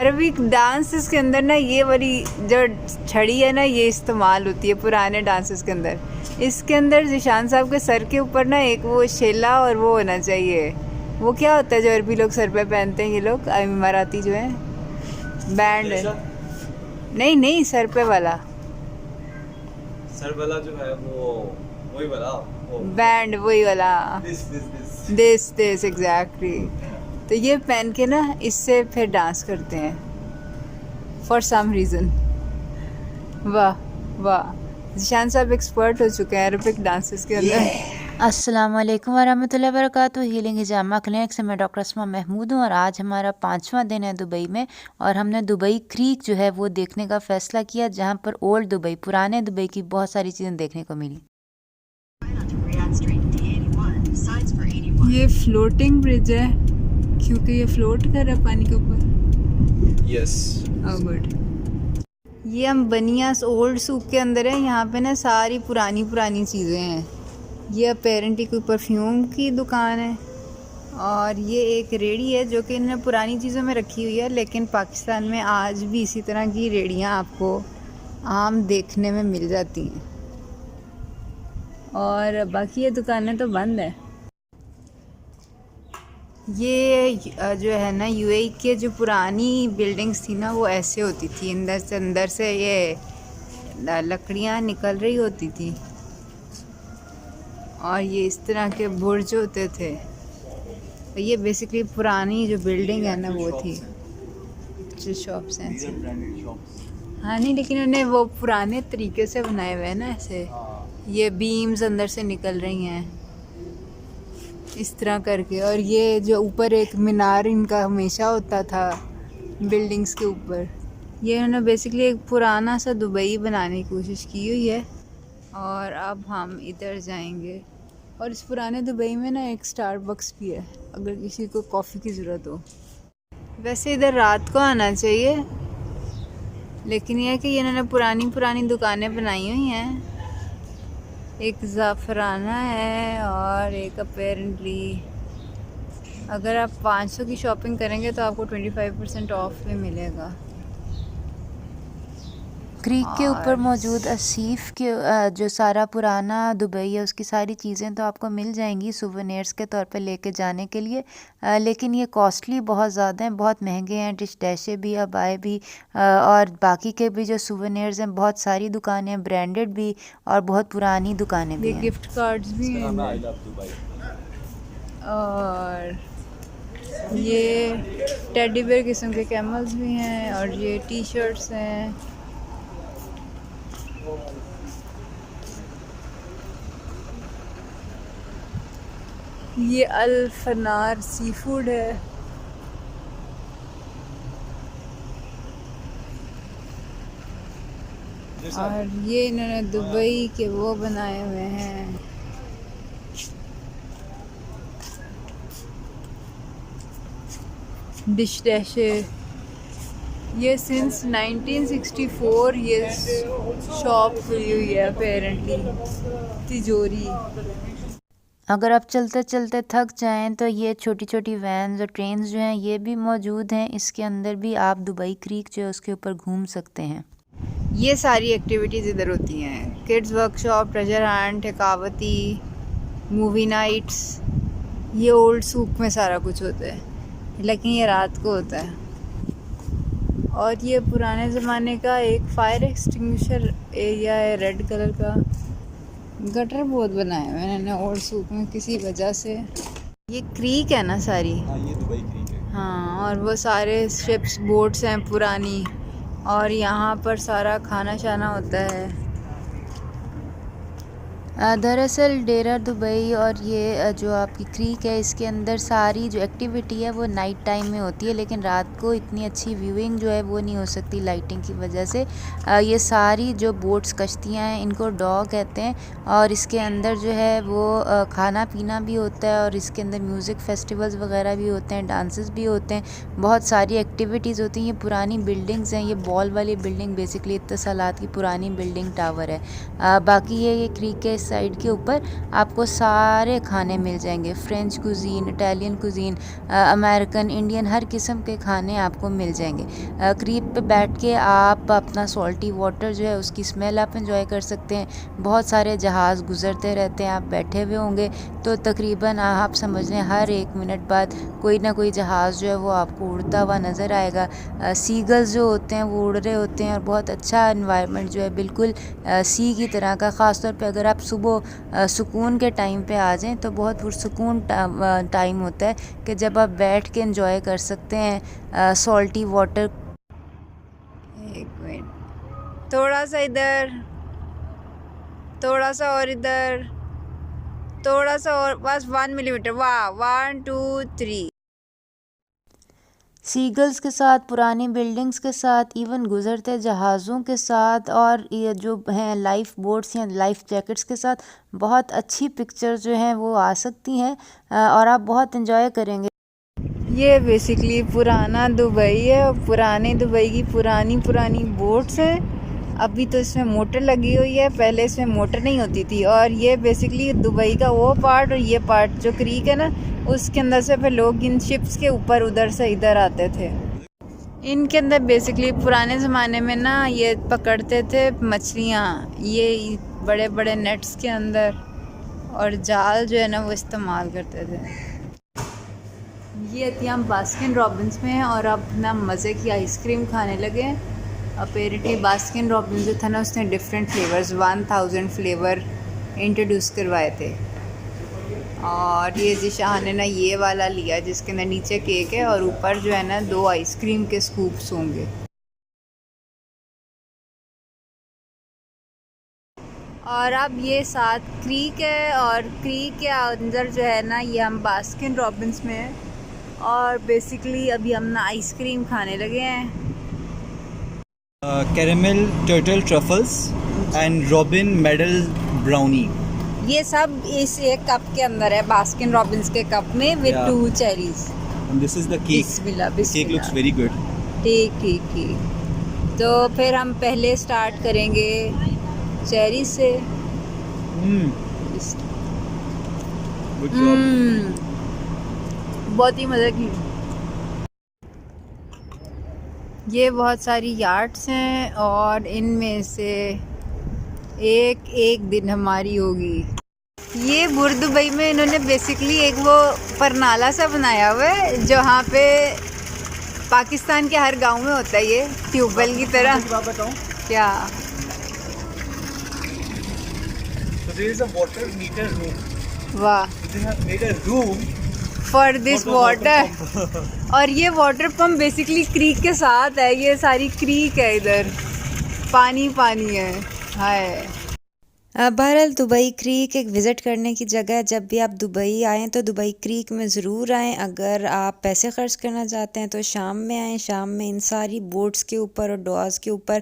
Arabic dance के अंदर ना ये वाली जो छड़ी है ना, ये इस्तेमाल होती है पुराने डांसेस के अंदर। इसके अंदर जिशान साहब के सर के ऊपर ना एक वो शेला और वो होना चाहिए। वो क्या होता है जो अरबी लोग सर पे पहनते हैं, ये लोग इमाराती जो है, बैंड। नहीं नहीं, सर पे वाला, सर वाला जो है वो वही वाला बैंड, वही वाला, दिस एग्जैक्टली। तो ये पहन के ना इससे फिर डांस करते हैं फॉर सम रीज़न। वाह वाह, जिशान साहब एक्सपर्ट हो चुके हैं अरबिक डांसेस के अंदर। अस्सलाम वालेकुम वरहमतुल्लाहि वबरकातुहू। हीलिंग हिजामा क्लिनिक से मैं डॉक्टर अस्मा महमूद हूँ और आज हमारा 5वां दिन है दुबई में और हमने दुबई क्रीक जो है वो देखने का फ़ैसला किया, जहाँ पर ओल्ड दुबई, पुराने दुबई की बहुत सारी चीज़ें देखने को मिली। ये फ्लोटिंग ब्रिज है क्योंकि ये फ्लोट कर रहा है पानी के ऊपर। Yes, oh good. ये हम बनियास ओल्ड सूक के अंदर है। यहाँ पे ना सारी पुरानी पुरानी चीज़ें हैं। ये अपेरेंटली कोई परफ्यूम की दुकान है और ये एक रेड़ी है जो कि इन्होंने पुरानी चीज़ों में रखी हुई है, लेकिन पाकिस्तान में आज भी इसी तरह की रेड़ियाँ आपको आम देखने में मिल जाती हैं और बाकी ये दुकानें तो बंद है। ये जो है ना यूएई के जो पुरानी बिल्डिंग्स थी ना वो ऐसे होती थी, अंदर से ये लकड़ियाँ निकल रही होती थी और ये इस तरह के बुर्ज होते थे। तो ये बेसिकली पुरानी जो बिल्डिंग है ना वो थी, जो शॉप्स हैं। हाँ नहीं, लेकिन उन्हें वो पुराने तरीके से बनाए हुए हैं ना ऐसे। ये बीम्स अंदर से निकल रही हैं इस तरह करके। और ये जो ऊपर एक मीनार इनका हमेशा होता था बिल्डिंग्स के ऊपर, ये उन्होंने बेसिकली एक पुराना सा दुबई बनाने की कोशिश की हुई है। और अब हम इधर जाएंगे और इस पुराने दुबई में ना एक स्टारबक्स भी है अगर किसी को कॉफ़ी की ज़रूरत हो। वैसे इधर रात को आना चाहिए, लेकिन यह है कि इन्होंने पुरानी दुकानें बनाई हुई हैं। एक ज़ाफ़राना है और एक अपेरेंटली अगर आप 500 की शॉपिंग करेंगे तो आपको 25% ऑफ में मिलेगा। क्रीक के ऊपर मौजूद असीफ के जो सारा पुराना दुबई है उसकी सारी चीज़ें तो आपको मिल जाएंगी सुवेनियर्स के तौर पे लेके जाने के लिए, लेकिन ये कॉस्टली बहुत ज़्यादा हैं, बहुत महंगे हैं। डिश डैशे भी, अबाए भी और बाकी के भी जो सुवेनियर्स हैं, बहुत सारी दुकानें हैं, ब्रांडेड भी और बहुत पुरानी दुकानें भी हैं। गिफ्ट कार्ड्स भी हैं और ये टेडी बेयर किस्म के कैमल्स भी हैं और ये टी शर्ट्स हैं। ये अल फनार सी फूड है। और ये इन्होंने दुबई के वो बनाए हुए हैं, डिश डैशे। ये सिंस 1964 ये शॉप खुली हुई है अपेरेंटली, तिजोरी। अगर आप चलते चलते थक जाएं तो ये छोटी छोटी वैन्स और ट्रेन्स जो हैं ये भी मौजूद हैं। इसके अंदर भी आप दुबई क्रीक जो है उसके ऊपर घूम सकते हैं। ये सारी एक्टिविटीज़ इधर होती हैं, किड्स वर्कशॉप, ट्रेजर हंट, ठेकावती, मूवी नाइट्स। ये ओल्ड सूक में सारा कुछ होता है, लेकिन ये रात को होता है। और ये पुराने ज़माने का एक फायर एक्सटिंग्विशर एरिया है, रेड कलर का। गटर बहुत बनाए हुए हैं इन्होंने ओल्ड सूक में किसी वजह से। ये क्रीक है ना सारी। हाँ, ये दुबई क्रीक है। हाँ, और वो सारे शिप्स, बोट्स हैं पुरानी, और यहाँ पर सारा खाना शाना होता है। दरअसल डेरा दुबई और ये जो आपकी क्रीक है इसके अंदर सारी जो एक्टिविटी है वो नाइट टाइम में होती है, लेकिन रात को इतनी अच्छी व्यूइंग जो है वो नहीं हो सकती लाइटिंग की वजह से। ये सारी जो बोट्स, कश्तियाँ हैं, इनको डॉग कहते हैं और इसके अंदर जो है वो खाना पीना भी होता है और इसके अंदर म्यूज़िक फेस्टिवल्स वगैरह भी होते हैं, डांसेस भी होते हैं, बहुत सारी एक्टिविटीज़ होती हैं। ये पुरानी बिल्डिंग्स हैं, ये बॉल वाली बिल्डिंग बेसिकली इत्तसालात की पुरानी बिल्डिंग टावर है। बाकी ये क्रीक के इस साइड के ऊपर आपको सारे खाने मिल जाएंगे, French cuisine, Italian cuisine, American, Indian, हर किस्म के खाने आपको मिल जाएंगे। क्रीक पे बैठ के आप अपना सॉल्टी वाटर जो है उसकी स्मेल आप इंजॉय कर सकते हैं। बहुत सारे जहाज़ गुजरते रहते हैं, आप बैठे हुए होंगे तो तकरीबन आप समझ लें हर 1 मिनट बाद कोई ना कोई जहाज़ जो है वो आपको उड़ता हुआ नज़र आएगा। सीगल्स जो होते हैं वो उड़ रहे होते हैं और बहुत अच्छा इन्वायरमेंट जो है बिल्कुल सी की तरह का। ख़ास तौर पे अगर आप सुबह सुकून के टाइम पे आ जाएं तो बहुत पुरसुकून टाइम होता है कि जब आप बैठ के एंजॉय कर सकते हैं सॉल्टी वाटर। एक मिनट, थोड़ा सा इधर, थोड़ा सा और इधर, थोड़ा सा और, बस 1 मिलीमीटर। वाह, 1 2 3। सीगल्स के साथ, पुरानी बिल्डिंग्स के साथ, इवन गुज़रते जहाज़ों के साथ और ये जो हैं लाइफ बोट्स या लाइफ जैकेट्स के साथ बहुत अच्छी पिक्चर जो हैं वो आ सकती हैं और आप बहुत इंजॉय करेंगे। ये बेसिकली पुराना दुबई है और पुराने दुबई की पुरानी पुरानी बोट्स हैं। अभी तो इसमें मोटर लगी हुई है, पहले इसमें मोटर नहीं होती थी। और ये बेसिकली दुबई का वो पार्ट और ये पार्ट जो क्रीक है ना, उसके अंदर से फिर लोग इन शिप्स के ऊपर उधर से इधर आते थे। इनके अंदर बेसिकली पुराने ज़माने में ना ये पकड़ते थे मछलियाँ, ये बड़े बड़े नेट्स के अंदर, और जाल जो है ना वो इस्तेमाल करते थे। ये थी हम बास्किन रॉबिन्स में हैं और अब ना मज़े की आइसक्रीम खाने लगे हैं। अपेरेटली बास्किन रॉबिन्स जो था ना उसने डिफरेंट फ्लेवर्स 1000 फ्लेवर इंट्रोड्यूस करवाए थे। और ये जी शाह ने ना ये वाला लिया जिसके अंदर नीचे केक है और ऊपर जो है ना 2 आइसक्रीम के स्कूप्स होंगे। और अब ये साथ क्रीक है और क्रीक के अंदर जो है ना ये हम बास्किन रॉबिन्स में है और बेसिकली अभी हम ना आइसक्रीम खाने लगे हैं। Caramel turtle truffles and robin medal brownie. ये सब इस एक कप के अंदर है, बास्किन रॉबिन्स के कप में with 2 cherries. This is the cake. Bismillah cake Bismillah. Looks very good. ठीक ठीक ठीक। तो फिर हम पहले स्टार्ट करेंगे चेरी से। Good job. बहुत ही मज़े की। ये बहुत सारी यार्ड्स हैं और इनमें से एक एक दिन हमारी होगी। ये बुर्ज दुबई में इन्होंने बेसिकली एक वो परनाला सा बनाया हुआ है जहाँ पे पाकिस्तान के हर गांव में होता है, ये ट्यूबवेल की तरह। बताऊं क्या? there is a water meter room. वाह, They have made a room for this water. और ये वाटर पम्प बेसिकली क्रीक के साथ है, ये सारी क्रीक है, इधर पानी पानी है। हाय। बहरहाल दुबई क्रीक एक विज़िट करने की जगह है। जब भी आप दुबई आएँ तो दुबई क्रीक में ज़रूर आएँ। अगर आप पैसे ख़र्च करना चाहते हैं तो शाम में आएँ। शाम में इन सारी बोट्स के ऊपर और डॉस के ऊपर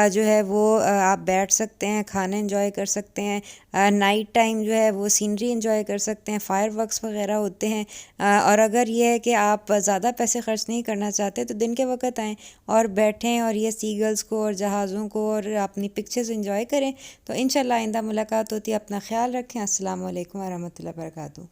जो है वो आप बैठ सकते हैं, खाना एंजॉय कर सकते हैं। नाइट टाइम जो है वो सीनरी एंजॉय कर सकते हैं, फायर वर्क्स वगैरह होते हैं। और अगर ये है कि आप ज़्यादा पैसे ख़र्च नहीं करना चाहते तो दिन के वक्त आएँ और बैठें और ये सीगल्स को और जहाज़ों को और अपनी पिक्चर्स एंजॉय करें। तो इंशाल्लाह आइंदा मुलाकात होती है। अपना ख्याल रखें। अस्सलाम वालेकुम व रहमतुल्लाहि व बरकातुहू।